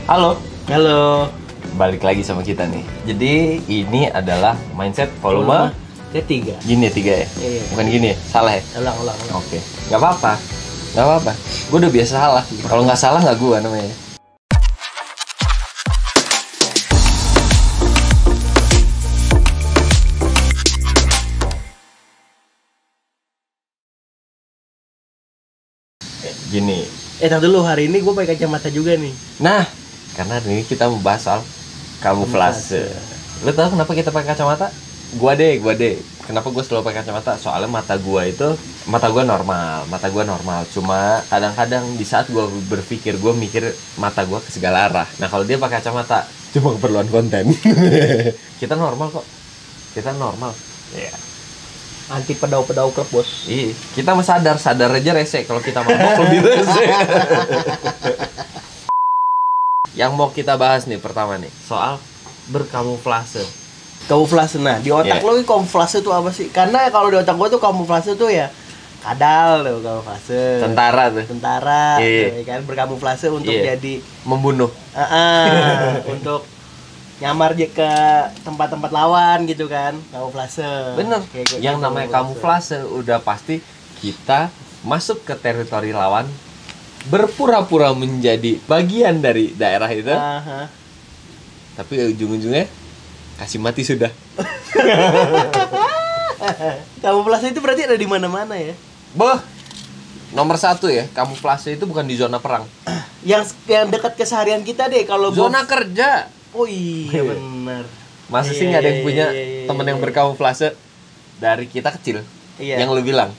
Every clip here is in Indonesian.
Halo, Halo. balik lagi sama kita nih. Jadi ini adalah mindset volume Ketiga. gini ya, 3 ya? Iya. Bukan gini ya? Salah ya? Ulang. Oke, nggak apa-apa. Nggak apa-apa. Gue udah biasa salah. Kalau nggak salah nggak gue namanya. Gini. Tar dulu, hari ini gue pakai kacamata juga nih. Nah, karena hari ini kita membahas soal kamuflase. Lo tau kenapa kita pakai kacamata? Gua deh. Kenapa gue selalu pakai kacamata? Soalnya mata gue normal. Cuma kadang-kadang di saat gue berpikir, gue mikir mata gue ke segala arah. Nah kalau dia pakai kacamata, cuma keperluan konten. Kita normal kok. Kita normal. Iya. Anti pedau-pedau klub, bos. Iya. Kita mah sadar aja rese. Kalau kita mabok lebih rese. Yang mau kita bahas nih pertama nih soal berkamuflase. Kamuflase. Nah, di otak lo kamuflase itu apa sih? Karena kalau di otak gue tuh kamuflase tuh ya kadal tuh kamuflase. Tentara tuh. Tuh, ya kan berkamuflase untuk jadi membunuh. untuk nyamar dia ke tempat-tempat lawan gitu kan, kamuflase. Bener. Kayak Yang gitu, namanya kamuflase udah pasti kita masuk ke teritori lawan, berpura-pura menjadi bagian dari daerah itu. Tapi ujung-ujungnya kasih mati sudah. Kamuflase itu berarti ada di mana-mana ya. Boh. Nomor 1 ya, kamuflase itu bukan di zona perang. Yang dekat keseharian kita deh kalau Zona kerja. Oh iya benar. Masa sih nggak ada yang punya temen yang berkamuflase dari kita kecil? Iya. Yang lu bilang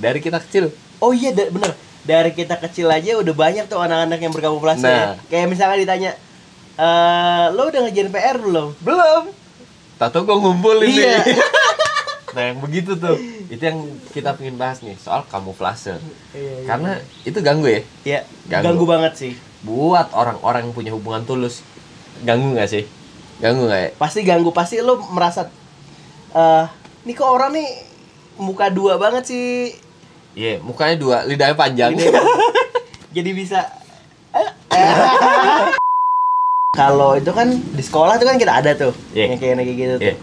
dari kita kecil. Oh iya bener. Dari kita kecil aja udah banyak tuh anak-anak yang berkamuflase. Nah. Kayak misalnya ditanya, lo udah ngerjain PR belum? Belum. Tato gue ngumpulin Iya. nih. Nah yang begitu tuh, itu yang kita pengen bahas nih soal kamuflase. Iya. Karena itu ganggu ya. Iya. Ganggu Banget sih. Buat orang-orang yang punya hubungan tulus, ganggu nggak sih? Ganggu nggak ya? Pasti ganggu. Pasti lo merasa, nih kok orang nih muka dua banget sih. Iya, mukanya 2, lidahnya panjang. Jadi bisa. Kalau itu kan di sekolah tuh kan kita ada tuh, yang kayak gitu tuh.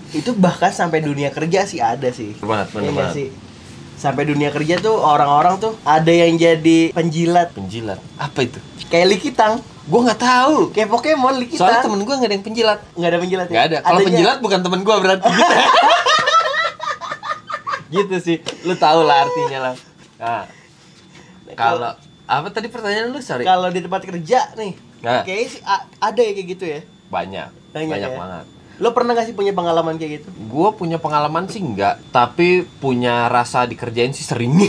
Itu bahkan sampai dunia kerja sih ada sih. Benar Iya nggak banget. sih? Sampai dunia kerja tuh orang-orang tuh ada yang jadi penjilat. Penjilat. Apa itu? Kayak likitang. Gue nggak tahu. Kayak Pokemon likitang. Soalnya temen gue nggak ada yang penjilat. Nggak ada penjilat ya? Nggak ada. Kalau penjilat bukan temen gue berarti. Gitu sih. Lu tahu lah artinya lah. Nah, kalau apa tadi pertanyaan lu? Sorry. Kalau di tempat kerja nih, kayaknya sih ada ya kayak gitu ya. Banyak ya? banget. Lo pernah gak sih punya pengalaman kayak gitu? Gue punya pengalaman sih enggak, tapi punya rasa dikerjain sih sering.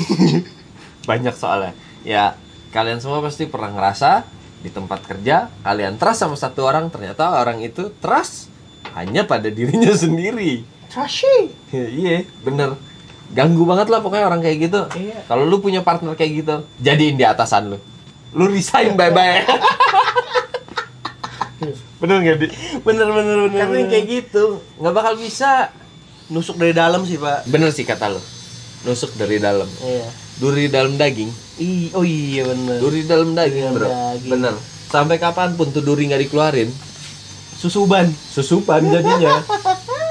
Banyak soalnya. Ya, kalian semua pasti pernah ngerasa di tempat kerja kalian trust sama satu orang, ternyata orang itu trust hanya pada dirinya sendiri. Trashy. Iya, bener. Ganggu banget lah pokoknya orang kayak gitu. Iya. Kalau lu punya partner kayak gitu, jadiin di atasan lu. Lu resign bye-bye. Bener nggak, Di? Bener. Karena yang kayak gitu nggak bakal bisa. Nusuk dari dalam sih, Pak. Bener sih kata lu. Nusuk dari dalam. Iya. Duri dalam daging. Oh iya bener. Duri dalam daging, Dalam bro. daging. Bener. Sampai kapanpun tuh duri nggak dikeluarin, Susuban jadinya.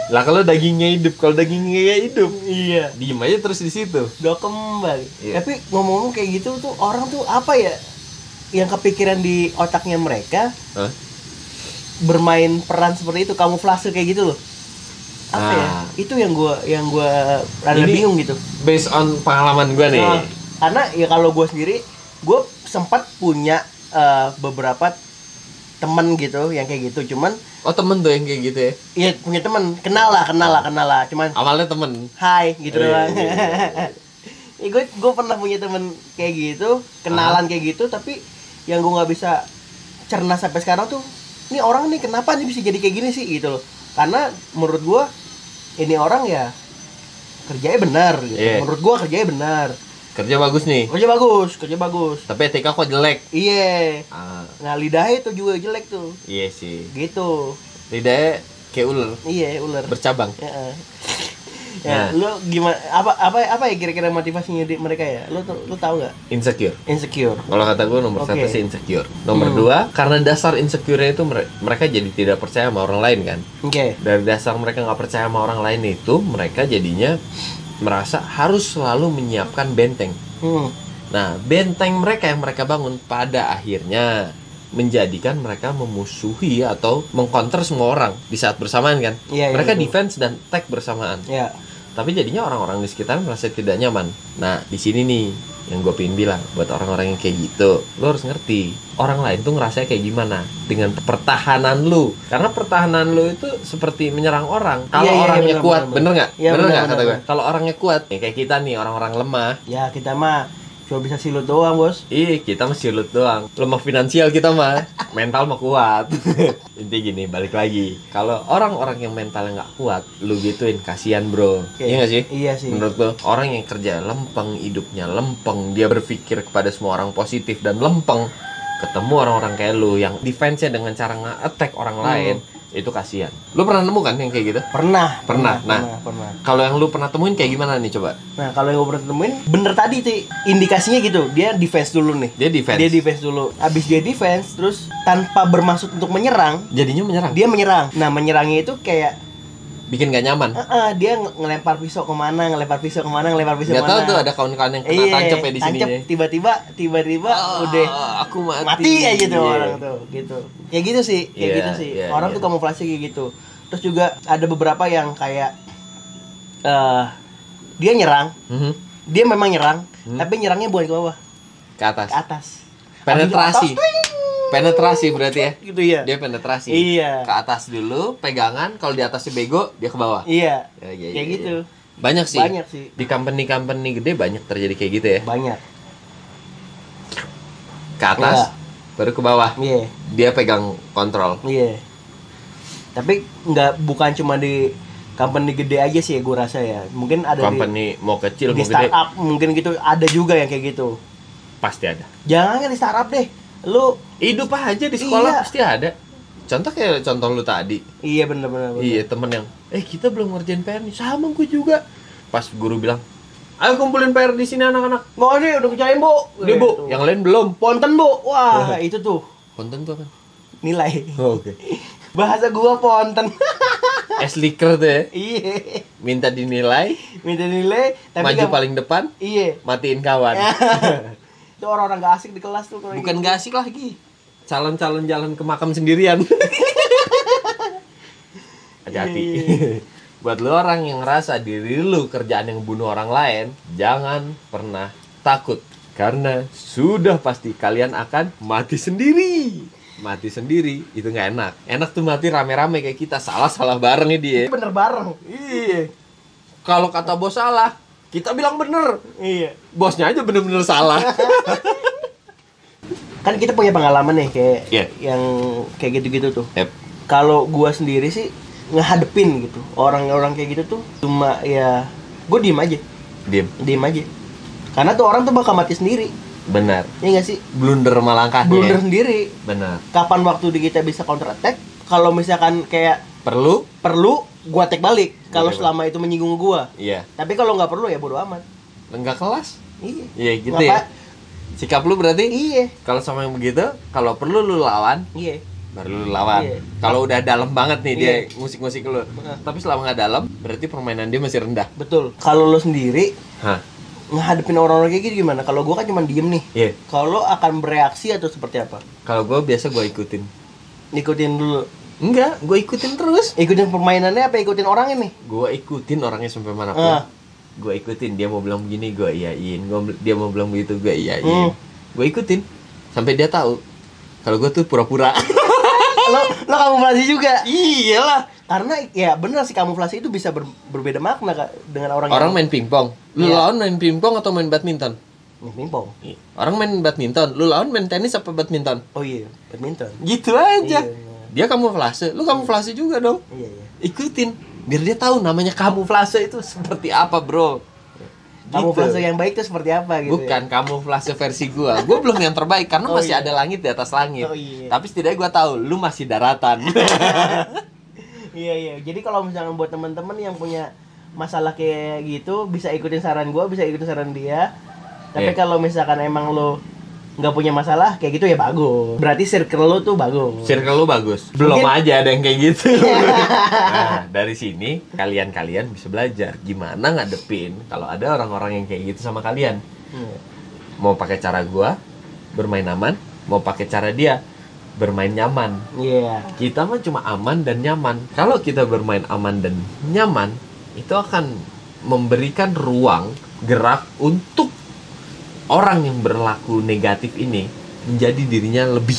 Lah kalau dagingnya hidup, kalau dagingnya nggak hidup, Iya. diem aja terus di situ. Udah kembali. Iya. Tapi ngomong-ngomong kayak gitu tuh orang tuh apa ya yang kepikiran di otaknya mereka Hah? bermain peran seperti itu, kamuflase kayak gitu loh. Apa ya? Nah. Itu yang gua rada Ini bingung gitu. Based on pengalaman gue nih. Nah, karena ya kalau gua sendiri, gua sempat punya beberapa temen gitu yang kayak gitu, cuman Oh temen tuh yang kayak gitu ya? iya punya temen, kenal lah, cuman Awalnya temen. hai gitu Oh, doang. iya. Gue pernah punya temen kayak gitu, kenalan kayak gitu, tapi yang gue nggak bisa cerna sampai sekarang tuh, ini orang nih kenapa nih bisa jadi kayak gini sih gitu loh. Karena menurut gue ini orang ya kerjanya benar gitu. Iya. Menurut gue kerjanya benar. Kerja bagus nih. Kerja bagus. Tapi etika kok jelek. Iya. Ah, Nah lidahnya itu juga jelek tuh. iya sih. Gitu. Lidahnya kayak ular Iya ular. bercabang. Ya, Ya, lu gimana apa ya kira-kira motivasinya mereka ya? Lu tahu nggak? Insecure. Insecure. Kalau kata gue nomor Oke. satu sih insecure. Nomor dua, karena dasar insecure-nya itu mereka jadi tidak percaya sama orang lain kan. Oke. Dari dasar mereka nggak percaya sama orang lain itu, mereka jadinya merasa harus selalu menyiapkan benteng. Nah, benteng mereka yang mereka bangun pada akhirnya menjadikan mereka memusuhi atau mengcounter semua orang di saat bersamaan kan. Iya, Mereka betul. defense dan attack bersamaan. Ya. Tapi jadinya orang-orang di sekitar merasa tidak nyaman. Nah, di sini nih yang gue pengen bilang buat orang-orang yang kayak gitu, lo harus ngerti orang lain tuh ngerasanya kayak gimana dengan pertahanan lu. Karena pertahanan lu itu seperti menyerang orang. Kalau Iya, orangnya benar, kuat, benar. bener nggak? Iya, Bener benar, nggak kata benar. gue? Kalau orangnya kuat, ya kayak kita nih orang-orang lemah. Ya, kita mah cuma bisa silut doang, Bos. Ih, kita mah silut doang. Lemah finansial kita mah. Mental mah kuat. Intinya gini, balik lagi. Kalau orang-orang yang mentalnya nggak kuat, lu gituin, kasihan bro. Oke. Iya nggak sih? Iya sih. Menurut lo, orang yang kerja lempeng, hidupnya lempeng, dia berpikir kepada semua orang positif dan lempeng, ketemu orang-orang kayak lu yang defense-nya dengan cara nge-attack orang lain, itu kasihan. Lu pernah nemu kan yang kayak gitu? Pernah. Pernah. Pernah. Kalau yang lu pernah temuin kayak gimana nih coba? Nah, kalau yang gue pernah temuin bener tadi sih indikasinya gitu. Dia defense dulu nih. Dia defense. Dia defense dulu. Abis dia defense, terus tanpa bermaksud untuk menyerang, Jadinya menyerang. dia menyerang. Nah, menyerangnya itu kayak Bikin gak nyaman. dia ngelempar pisau kemana, ngelempar pisau kemana. Gak tahu tuh ada kawan-kawan yang kena tancap ya di sini. Tancap, tiba-tiba udah aku mati. mati aja tuh Iya. orang tuh gitu. Kayak gitu sih, kayak Iya, gitu sih. iya, Orang iya. tuh kamuflase kayak gitu. Terus juga ada beberapa yang kayak dia nyerang, Mhm. dia memang nyerang, tapi nyerangnya bukan ke bawah, Ke atas. ke atas. Penetrasi. Habis itu atas, Penetrasi berarti ya. gitu ya. Dia penetrasi. Iya. Ke atas dulu, pegangan. Kalau di atasnya bego, dia ke bawah. Iya. Ya, iya, Kayak iya, gitu. Banyak sih. Banyak sih. Di company-company gede banyak terjadi kayak gitu ya. Banyak. Ke atas, baru ke bawah. Iya. Dia pegang kontrol. Iya. Tapi bukan cuma di company gede aja sih ya gue rasa ya. Mungkin ada Company mau kecil, di mau gede, startup mungkin gitu ada juga yang kayak gitu. pasti ada. Jangan di startup deh. Lu Hidup aja di sekolah Iya. pasti ada. Contoh kayak contoh lu tadi. iya bener. Iya, temen yang kita belum ngerjain PR nih. Sama gue juga. Pas guru bilang, "Ayo kumpulin PR di sini anak-anak." Nggak ada udah kerjain, Bu. Udah, Bu. Gitu. Yang lain belum. Ponten, Bu. Wah, itu tuh Konten tuh kan. nilai. Oke. Bahasa gua ponten. Es liker tuh ya. Iya. Minta dinilai, Minta nilai tapi maju nggak- paling depan, Iya. matiin kawan. Itu orang-orang gak asik di kelas tuh kalau Bukan gitu. gak asik lagi. Calon-calon jalan ke makam sendirian. Hati-hati. Buat lu orang yang ngerasa diri lu kerjaan yang bunuh orang lain, jangan pernah takut. Karena sudah pasti kalian akan mati sendiri. Mati sendiri itu nggak enak. Enak tuh mati rame-rame kayak kita. Salah-salah bareng ya dia. Bener bareng. Iya. Kalau kata bos salah, kita bilang bener. Iya. Bosnya aja bener-bener salah. Kan kita punya pengalaman nih kayak Iya. yang kayak gitu-gitu tuh. Yep. Kalau gua sendiri sih ngehadepin gitu. Orang-orang kayak gitu tuh cuma ya gue diem aja. Diem aja. Karena tuh orang tuh bakal mati sendiri. Benar. Iya gak sih? Blunder melangkahnya. Blunder sendiri. Benar. Kapan waktu di kita bisa counter attack? Kalau misalkan kayak Perlu? gua attack balik. Kalau Oke, selama itu menyinggung gua. Iya. Tapi kalau nggak perlu ya bodo amat. Enggak kelas. Iya. Iya gitu Ngapa- ya. Sikap lu berarti Iya. kalau sama yang begitu, kalau perlu lu lawan, Iya. baru lu lawan. Iya. Kalau udah dalam banget nih dia Iya. musik-musik lu. Benar. Tapi selama nggak dalam, berarti permainan dia masih rendah. Betul. Kalau lo sendiri Hah. ngehadapin orang-orang kayak gitu gimana? Kalau gua kan cuma diem nih. Iya. Kalau lo akan bereaksi atau seperti apa? Kalau gue biasa gue ikutin. Ikutin dulu. Enggak, gue ikutin terus. Ikutin permainannya apa ikutin orangnya nih? Gue ikutin orangnya sampai manapun. Ah. Gue ikutin, dia mau bilang begini gue iyain, dia mau bilang begitu gue iyain. Gue ikutin sampai dia tahu kalau gue tuh pura-pura. lo kamuflase juga. Iyalah. Karena ya bener sih kamuflase itu bisa berbeda makna Kak, dengan orang Orang main pingpong. Lu Iya. lawan main pingpong atau main badminton? pingpong. Orang main badminton, lu lawan main tenis apa badminton? Oh iya, badminton. Gitu aja. Iya. Dia kamuflase, lu kamuflase juga dong. Iya, iya. Ikutin biar dia tahu namanya kamuflase itu seperti apa, Bro. Kamuflase Gitu. yang baik itu seperti apa gitu. Bukan kamuflase versi gua. Gua belum yang terbaik karena Oh, masih iya. ada langit di atas langit. Oh, iya. Tapi setidaknya gua tahu lu masih daratan. Iya. Jadi kalau misalnya buat teman-teman yang punya masalah kayak gitu bisa ikutin saran gue, bisa ikutin saran dia. Tapi Iya. kalau misalkan emang lo nggak punya masalah kayak gitu ya bagus. Berarti circle lo tuh bagus. Circle lu bagus. Belum Mungkin- aja ada yang kayak gitu. Nah, dari sini kalian bisa belajar gimana ngadepin kalau ada orang-orang yang kayak gitu sama kalian. Iya. Mau pakai cara gua bermain aman, mau pakai cara dia bermain nyaman. Iya. Kita mah cuma aman dan nyaman. Kalau kita bermain aman dan nyaman, itu akan memberikan ruang gerak untuk orang yang berlaku negatif ini menjadi dirinya lebih.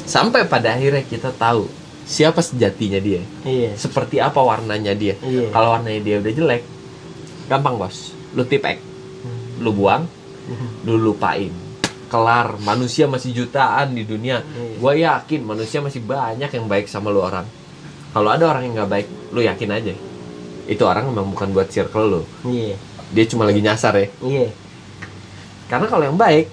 Sampai pada akhirnya kita tahu siapa sejatinya dia. Iya. Seperti apa warnanya dia. Iya. Kalau warnanya dia udah jelek, gampang bos. Lu tipek, lu buang, lu lupain. Kelar, manusia masih jutaan di dunia. Iya. Gue yakin manusia masih banyak yang baik sama lu orang. Kalau ada orang yang nggak baik, lu yakin aja. Itu orang memang bukan buat circle lu. Iya. Dia cuma lagi nyasar ya. Iya. Karena kalau yang baik,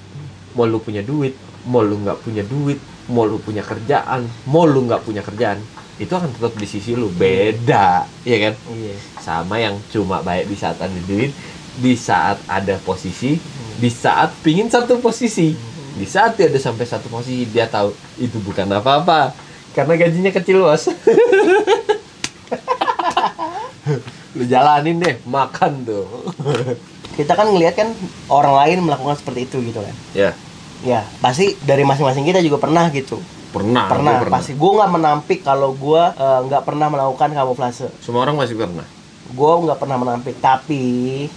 mau lu punya duit, mau lu nggak punya duit, mau lu punya kerjaan, mau lu nggak punya kerjaan, itu akan tetap di sisi lu. Beda, iya kan? Iya. Sama yang cuma baik di saat ada duit, di saat ada posisi, di saat pingin satu posisi, di saat dia ada sampai satu posisi, dia tahu itu bukan apa-apa karena gajinya kecil bos. Lu jalanin deh, makan tuh. Kita kan ngelihat kan orang lain melakukan seperti itu gitu kan. Ya, Ya, pasti dari masing-masing kita juga pernah gitu. pernah. Pernah. Pasti gue nggak menampik kalau gue nggak pernah melakukan kamuflase. Semua orang masih pernah. Gue nggak pernah menampik. Tapi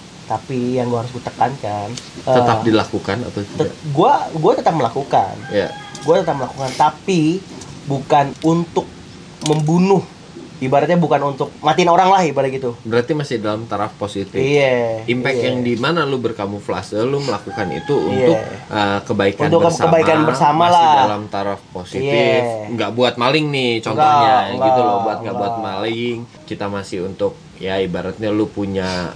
yang gue harus tekankan, Tetap dilakukan atau tidak? gue tetap melakukan. Ya. Gue tetap melakukan. Tapi bukan untuk membunuh. Ibaratnya bukan untuk matiin orang lah ibarat gitu. Berarti masih dalam taraf positif. Iya. Impact iya. yang di mana lu berkamuflase, lu melakukan itu untuk kebaikan Untuk bersama. kebaikan bersama masih lah. dalam taraf positif. Iya. Nggak buat maling nih contohnya, Enggak, gitu loh. Buat nggak enggak. buat maling. Kita masih untuk ya ibaratnya lu punya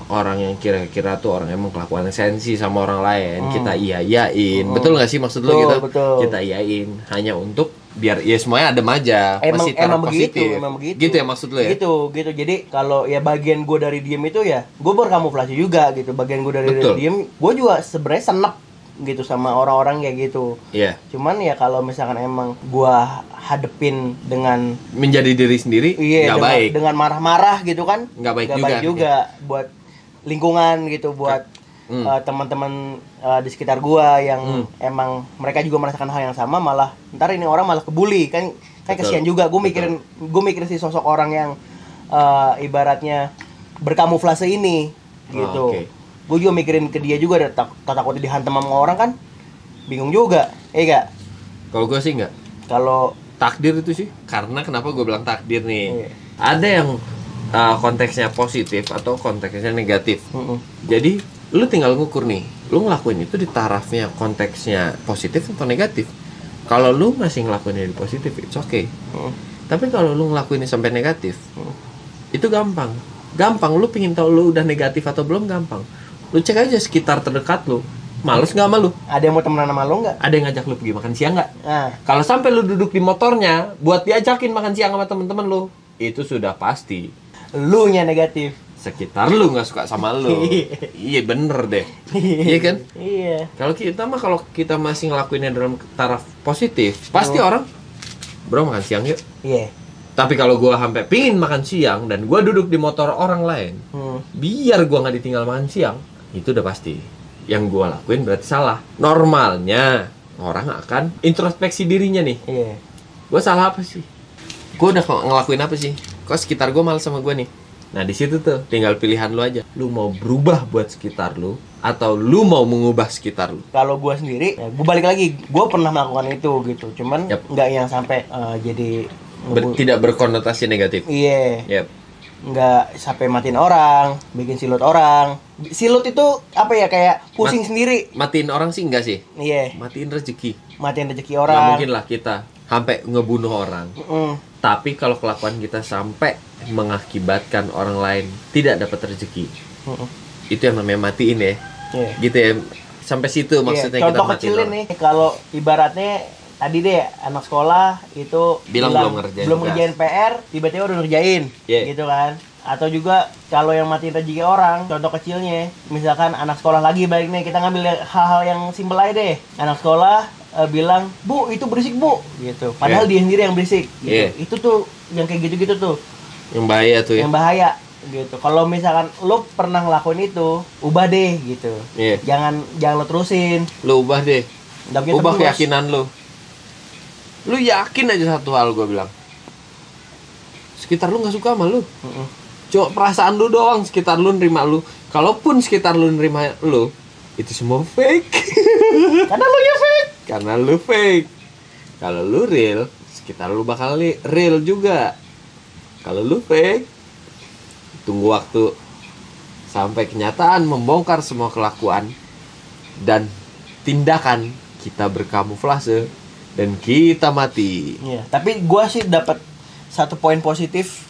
orang yang kira-kira tuh orang emang kelakuan sensi sama orang lain, kita iyain. Betul nggak sih maksud lu Betul, gitu? betul. Kita iyain hanya untuk biar ya semuanya adem aja. Emang masih taraf begitu, positif. emang begitu. Gitu ya maksud lu ya? Gitu. Jadi kalau ya bagian gue dari diem itu ya, gue berkamuflase juga gitu. Bagian gue dari Betul. diem, gue juga sebenarnya senep gitu sama orang-orang kayak gitu. Iya. Cuman ya kalau misalkan emang gue hadepin dengan Menjadi diri sendiri nggak baik. dengan marah-marah gitu kan, Nggak baik nggak juga. buat lingkungan gitu, buat Hmm. teman-teman di sekitar gua yang emang mereka juga merasakan hal yang sama, malah ntar ini orang malah kebuli kan Betul. kasihan juga. Gue mikirin si sosok orang yang ibaratnya berkamuflase ini gitu. Oke. Gue juga mikirin ke dia juga, takutnya dihantam sama orang kan, bingung juga, gak? Kalau gue sih nggak. Kalau Takdir itu sih. Karena kenapa gue bilang takdir nih? Iya. Ada yang konteksnya positif atau konteksnya negatif. mm-mm. Jadi lu tinggal ngukur nih. Lu ngelakuin itu di tarafnya konteksnya positif atau negatif. Kalau lu masih ngelakuinnya di positif, it's okay. Mm. Tapi kalau lu ngelakuinnya sampai negatif, Mm. itu gampang. Gampang. Lu pingin tahu lu udah negatif atau belum, gampang. Lu cek aja sekitar terdekat lu. Males nggak sama lu? Ada yang mau temenan sama lo nggak? Ada yang ngajak lu pergi makan siang nggak? Nah, Kalau sampai lu duduk di motornya buat diajakin makan siang sama temen-temen lu, itu sudah pasti lu nya negatif. sekitar lu nggak suka sama lu. Iya bener deh. Iya kan? Iya. Kalau kita masih ngelakuinnya dalam taraf positif, pasti orang, bro makan siang yuk. Iya. Tapi kalau gua sampai pingin makan siang dan gua duduk di motor orang lain, biar gua nggak ditinggal makan siang, itu udah pasti. Yang gua lakuin berarti salah. Normalnya orang akan introspeksi dirinya nih. Iya. Gue salah apa sih? Gue udah ngelakuin apa sih? Kok sekitar gue malas sama gue nih? Nah di situ tuh tinggal pilihan lu aja. Lu mau berubah buat sekitar lu atau lu mau mengubah sekitar lu? Kalau gue sendiri, ya, gue balik lagi, gue pernah melakukan itu gitu. Cuman Yap. nggak yang sampai jadi Tidak berkonotasi negatif. Iya. Yep. Nggak sampai matiin orang, bikin silut orang. Silut itu apa ya, kayak pusing sendiri. Matiin orang sih enggak sih? Iya. Matiin rezeki. Matiin rezeki Nggak orang. mungkin lah kita sampai ngebunuh orang. Mm. Tapi kalau kelakuan kita sampai mengakibatkan orang lain tidak dapat rezeki, Mm-mm. itu yang namanya matiin ya. Iya. Gitu ya. Sampai situ maksudnya Iya, kita contoh matiin kecilnya orang. nih, kalau ibaratnya tadi deh anak sekolah itu Bilang belum ngerjain belum tugas. ngerjain PR, tiba-tiba udah ngerjain, Iya. gitu kan. Atau juga kalau yang matiin rezeki orang, contoh kecilnya, misalkan anak sekolah lagi balik nih, kita ngambil hal-hal yang simpel aja deh. Anak sekolah bilang, "Bu, itu berisik, Bu." gitu. Padahal dia sendiri yang berisik gitu. Itu tuh yang kayak gitu-gitu tuh. Yang bahaya tuh ya. Yang bahaya gitu. Kalau misalkan lo pernah ngelakuin itu, ubah deh gitu. Jangan lo terusin. Lo ubah deh. Ubah terus. keyakinan lo. Lu yakin aja satu hal, gue bilang. Sekitar lu nggak suka sama lu. Cuma perasaan lu doang sekitar lu nerima lu. Kalaupun sekitar lu nerima lu, itu semua fake. Karena lu ya fake. Karena lu fake. Kalau lu real, sekitar lu bakal real juga. Kalau lu fake, tunggu waktu sampai kenyataan membongkar semua kelakuan dan tindakan kita berkamuflase dan kita mati. Iya, tapi gua sih dapat satu poin positif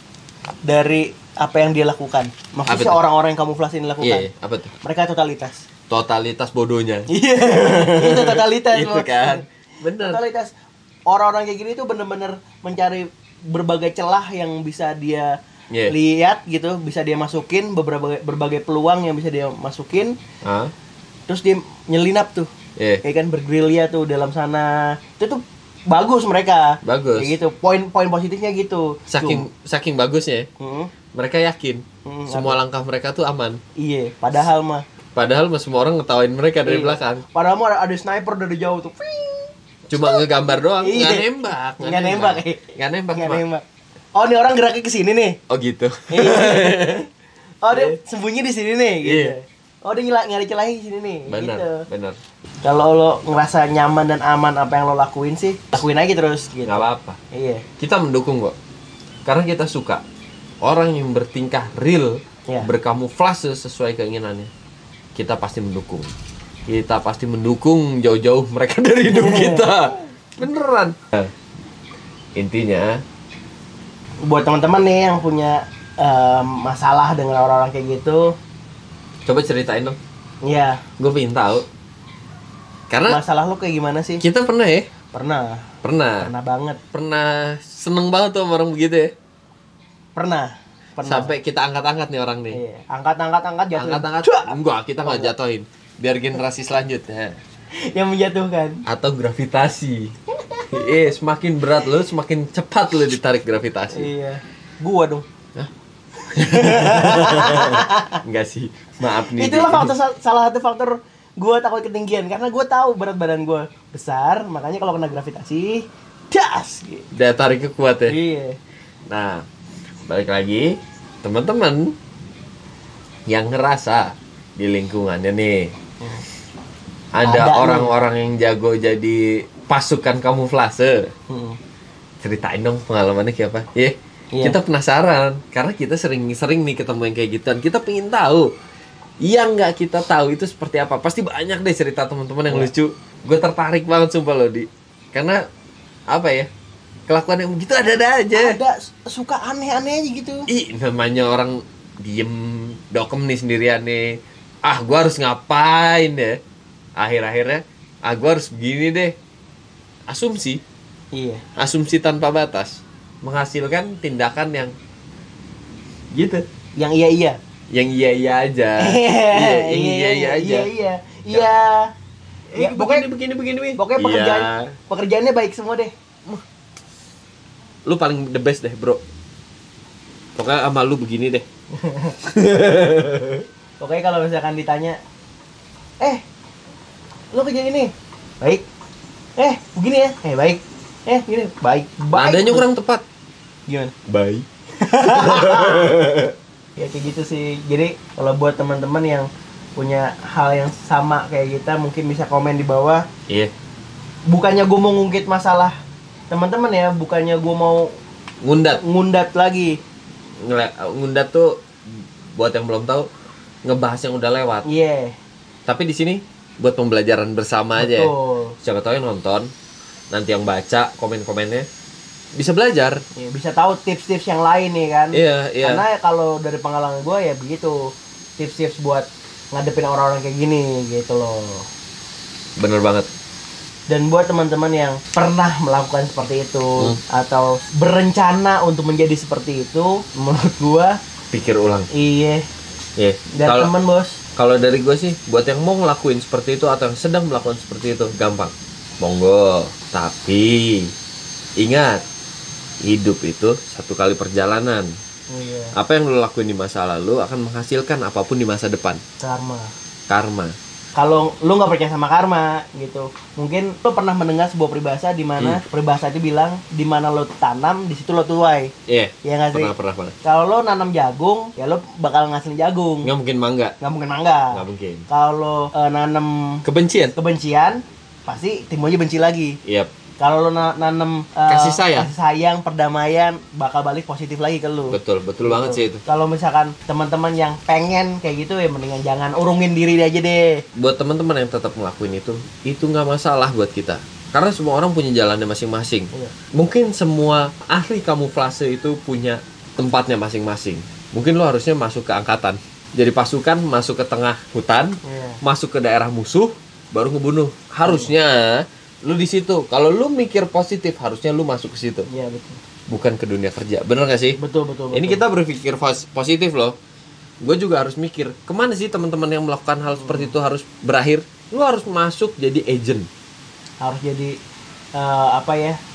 dari apa yang dia lakukan. Maksudnya orang-orang yang kamuflase ini lakukan. Iya, apa tuh? Mereka totalitas. Totalitas bodohnya. Iya. Itu totalitas. Itu kan. Bener. Totalitas. Orang-orang kayak gini tuh bener-bener mencari berbagai celah yang bisa dia lihat gitu, bisa dia masukin, berbagai peluang yang bisa dia masukin. Terus dia nyelinap tuh. Kayak kan bergerilya tuh dalam sana. Itu tuh bagus mereka. Bagus. Kayak gitu. Poin positifnya gitu. Saking bagusnya. Mereka yakin semua langkah mereka tuh aman. Iya, padahal mah semua orang ngetawain mereka dari belakang. Padahal mah ada sniper dari jauh tuh. Cuma ngegambar doang, nggak nembak. Oh, ini orang geraknya ke sini nih. Oh gitu. Oh, dia sembunyi di sini nih gitu. Oh, dia nyari celah di sini nih. Benar. Kalau lo ngerasa nyaman dan aman apa yang lo lakuin sih, lakuin aja terus gitu. Nggak apa-apa. Iya. Kita mendukung kok. Karena kita suka orang yang bertingkah real, berkamuflase sesuai keinginannya. Kita pasti mendukung. Kita pasti mendukung jauh-jauh mereka dari hidup kita. Beneran. Intinya, buat teman-teman nih yang punya masalah dengan orang-orang kayak gitu, coba ceritain dong. Iya. Gue pengen tahu. Karena masalah lo kayak gimana sih? Kita pernah ya? Pernah banget. Pernah seneng banget tuh sama orang begitu ya? Pernah. Sampai kita angkat-angkat nih orang nih. Iya. Angkat jatuhin. Angkat. Enggak, kita nggak jatuhin. Biar generasi selanjutnya yang menjatuhkan. Atau gravitasi. Semakin berat lo, semakin cepat lo ditarik gravitasi. Iya. Gua dong. Enggak sih. Maaf nih. Itulah salah satu faktor gue takut ketinggian, karena gue tahu berat badan gue besar, makanya kalau kena gravitasi, das. Gitu. Daya tariknya kuat ya. Iya. Nah, balik lagi, teman-teman yang ngerasa di lingkungannya nih, ada orang-orang yang jago jadi pasukan kamuflase. Ceritain dong pengalamannya kayak apa? Iya. Kita penasaran, karena kita sering nih ketemu yang kayak gitu, dan kita pengen tahu yang nggak kita tahu itu seperti apa. Pasti banyak deh cerita teman-teman yang lucu. Gue tertarik banget sumpah lo, Di. Karena apa ya, kelakuan yang begitu ada aja. Ada, suka aneh-aneh aja gitu. Namanya orang diem dokem nih sendirian nih. Gue harus ngapain ya? Akhir-akhirnya gue harus begini deh. Asumsi. Iya. Asumsi tanpa batas menghasilkan tindakan yang gitu. Yang iya yang iya aja. Begini. Pokoknya pekerjaannya baik semua deh. Lu paling the best deh, bro. Pokoknya sama lu begini deh. Pokoknya kalau misalkan ditanya, lu kerja ini baik. Begini ya. Baik. Gini baik. Nadanya kurang tepat. Gimana? Baik. Ya kayak gitu sih. Jadi kalau buat teman-teman yang punya hal yang sama kayak kita, mungkin bisa komen di bawah. Iya. Bukannya gue mau ngungkit masalah teman-teman ya, bukannya gue mau ngundat lagi. Ngundat tuh buat yang belum tahu, ngebahas yang udah lewat. Iya. Tapi di sini buat pembelajaran bersama aja. Siapa tahu yang nonton, nanti yang baca komen-komennya bisa belajar, bisa tahu tips-tips yang lain nih kan. Iya. Karena kalau dari pengalaman gue ya begitu, tips-tips buat ngadepin orang-orang kayak gini gitu loh. Bener banget. Dan buat teman-teman yang pernah melakukan seperti itu atau berencana untuk menjadi seperti itu, menurut gue pikir ulang. Iya. Ya. Dan teman bos. Kalau dari gue sih, buat yang mau ngelakuin seperti itu atau yang sedang melakukan seperti itu, gampang. Monggo. Tapi ingat, hidup itu satu kali perjalanan. Iya. Apa yang lo lakuin di masa lalu akan menghasilkan apapun di masa depan. Karma. Kalau lu nggak percaya sama karma gitu, mungkin lu pernah mendengar sebuah peribahasa di mana peribahasa itu bilang di mana lo tanam di situ lo tuai. Iya. Iya nggak sih? Pernah. Kalau lo nanam jagung, ya lo bakal ngasilin jagung. Nggak mungkin mangga. Nggak mungkin. Kalau nanam kebencian, pasti timbulnya benci lagi. Yap. Kalau lo nanam kasih sayang, perdamaian, bakal balik positif lagi ke lo. Betul banget sih itu. Kalau misalkan teman-teman yang pengen kayak gitu ya mendingan jangan urungin diri aja deh. Buat teman-teman yang tetap ngelakuin itu nggak masalah buat kita. Karena semua orang punya jalannya masing-masing. Iya. Mungkin semua ahli kamuflase itu punya tempatnya masing-masing. Mungkin lo harusnya masuk ke angkatan. Jadi pasukan masuk ke tengah hutan, masuk ke daerah musuh, baru ngebunuh. Harusnya lu di situ. Kalau lu mikir positif, harusnya lu masuk ke situ. Iya, betul. Bukan ke dunia kerja. Bener gak sih? Betul. Ini kita berpikir positif loh. Gue juga harus mikir, kemana sih teman-teman yang melakukan hal seperti itu harus berakhir? Lu harus masuk jadi agent. Harus jadi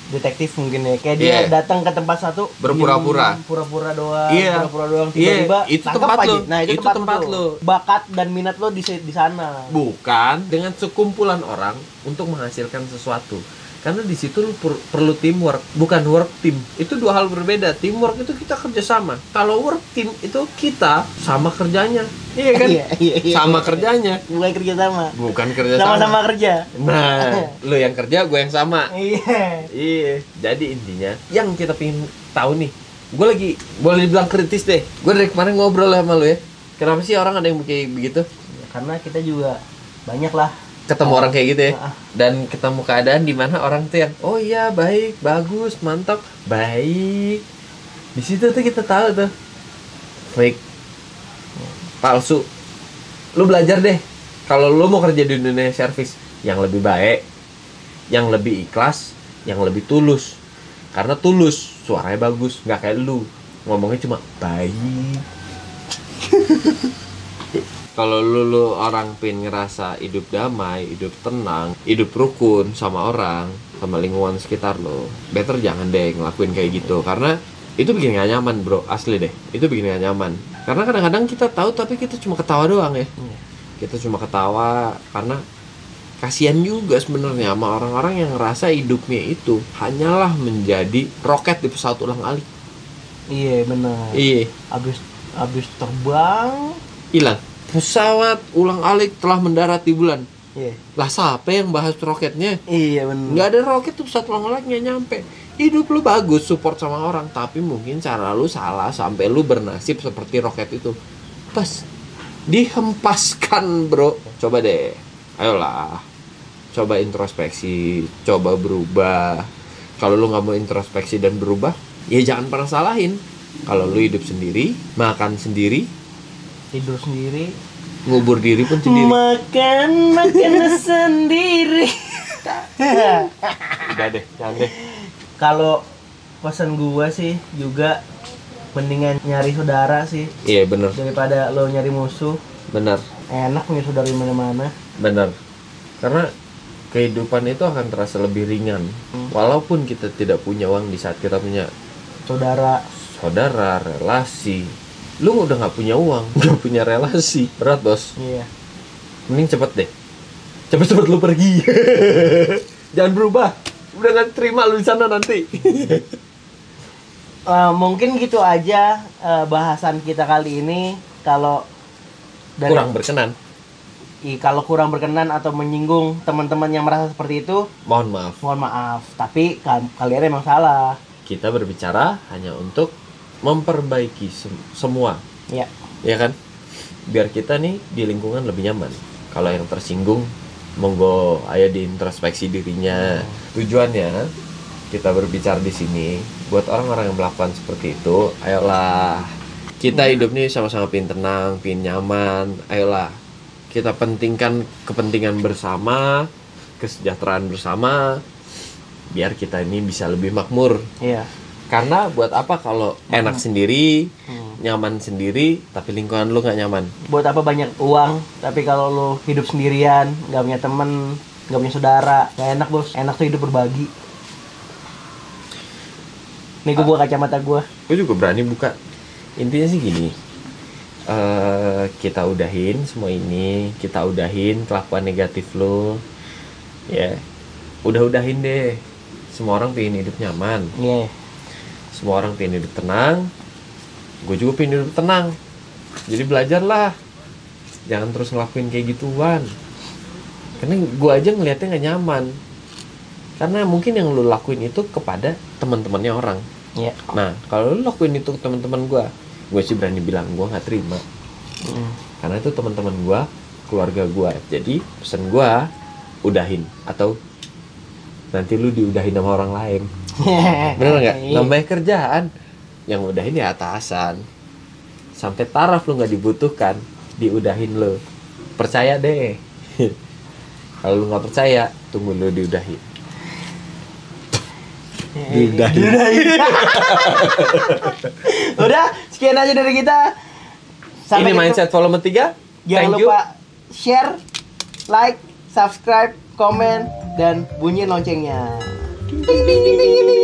detektif mungkin ya. Kayak dia datang ke tempat satu berpura-pura doang, tiba-tiba itu tempat lo. Nah, itu tempat lo. Bakat dan minat lo di sana. Bukan dengan sekumpulan orang untuk menghasilkan sesuatu. Karena di situ lu perlu teamwork, bukan work team. Itu dua hal berbeda. Teamwork itu kita kerja sama. Kalau work team itu kita sama kerjanya. Iya kan? Iya. Sama kerjanya. Bukan kerja sama. Bukan kerja sama. Sama-sama kerja. Nah, lu yang kerja, gue yang sama. Iya. Jadi intinya yang kita pengen tahu nih. Gue lagi boleh dibilang kritis deh. Gue dari kemarin ngobrol sama lu ya. Kenapa sih orang ada yang kayak begitu? Ya, karena kita juga banyak lah ketemu orang kayak gitu ya, dan ketemu keadaan di mana orang tuh yang oh iya baik, bagus, mantap, baik. Di situ tuh kita tahu tuh fake, palsu. Lu belajar deh kalau lu mau kerja di dunia service yang lebih baik, yang lebih ikhlas, yang lebih tulus. Karena tulus, suaranya bagus, nggak kayak lu ngomongnya cuma baik. Kalau lu orang pengen ngerasa hidup damai, hidup tenang, hidup rukun sama orang, sama lingkungan sekitar lo, better jangan deh ngelakuin kayak gitu. Karena itu bikin gak nyaman bro, asli deh. Itu bikin gak nyaman. Karena kadang-kadang kita tahu tapi kita cuma ketawa doang ya. Kita cuma ketawa karena kasihan juga sebenarnya sama orang-orang yang ngerasa hidupnya itu hanyalah menjadi roket di pesawat ulang-alik. Iya benar. Iya. Abis terbang hilang. Pesawat ulang-alik telah mendarat di bulan. Iya. Lah siapa yang bahas roketnya? Iya benar. Nggak ada roket tuh pesawat ulang-aliknya nyampe. Hidup lu bagus, support sama orang, tapi mungkin cara lu salah sampai lu bernasib seperti roket itu. Pas dihempaskan bro. Coba deh, ayolah. Coba introspeksi, coba berubah. Kalau lu nggak mau introspeksi dan berubah, ya jangan pernah salahin. Kalau lu hidup sendiri, makan sendiri, tidur sendiri, ngubur diri pun sendiri. Makan sendiri. Udah deh, jangan deh. Kalau pesan gua sih juga mendingan nyari saudara sih. Iya bener. Daripada lo nyari musuh. Bener. Enak punya saudara di mana-mana. Bener. Karena kehidupan itu akan terasa lebih ringan. Walaupun kita tidak punya uang di saat kita punya saudara, relasi. Lu udah nggak punya uang, nggak punya relasi, berat bos. Iya. Mending cepet deh, cepet lu pergi. Jangan berubah, udah nggak terima lu di sana nanti. Mungkin gitu aja bahasan kita kali ini. Kalau kurang berkenan, kalau kurang berkenan atau menyinggung teman-teman yang merasa seperti itu, mohon maaf. Tapi kalian emang salah. Kita berbicara hanya untuk memperbaiki semua. Iya. Ya kan? Biar kita nih di lingkungan lebih nyaman. Kalau yang tersinggung, monggo ayo diintrospeksi dirinya. Tujuannya kita berbicara di sini buat orang-orang yang melakukan seperti itu. Ayolah, kita hidup nih sama-sama pin tenang, pin nyaman. Ayolah, kita pentingkan kepentingan bersama, kesejahteraan bersama, biar kita ini bisa lebih makmur. Iya. Karena buat apa kalau enak sendiri, nyaman sendiri, tapi lingkungan lu nggak nyaman? Buat apa banyak uang, tapi kalau lu hidup sendirian, nggak punya temen, nggak punya saudara, nggak enak bos. Enak tuh hidup berbagi. Nih gue buka kacamata gue. Gue juga berani buka. Intinya sih gini, kita udahin semua ini, kita udahin kelakuan negatif lo, ya, udahin deh. Semua orang pengen hidup nyaman, Iya. semua orang pengen hidup tenang, gue juga pengen hidup tenang. Jadi belajarlah, jangan terus ngelakuin kayak gituan. Karena gue aja ngeliatnya nggak nyaman. Karena mungkin yang lo lakuin itu kepada teman-temannya orang. Iya. Nah, kalau lo lakuin itu ke teman-teman gue sih berani bilang gue nggak terima. Karena itu teman-teman gue, keluarga gue. Jadi pesan gue, udahin atau nanti lu diudahin sama orang lain. Bener nggak? Nambah kerjaan. Yang udahin ya atasan. Sampai taraf lu nggak dibutuhkan, diudahin lu. Percaya deh. Kalau lu nggak percaya, tunggu lu diudahin. Diudahin. Udah, sekian aja dari kita. Ini Mindset Volume 3. Jangan lupa share, like, subscribe, komen, dan bunyi loncengnya. Ding, ding, ding, ding, ding, ding.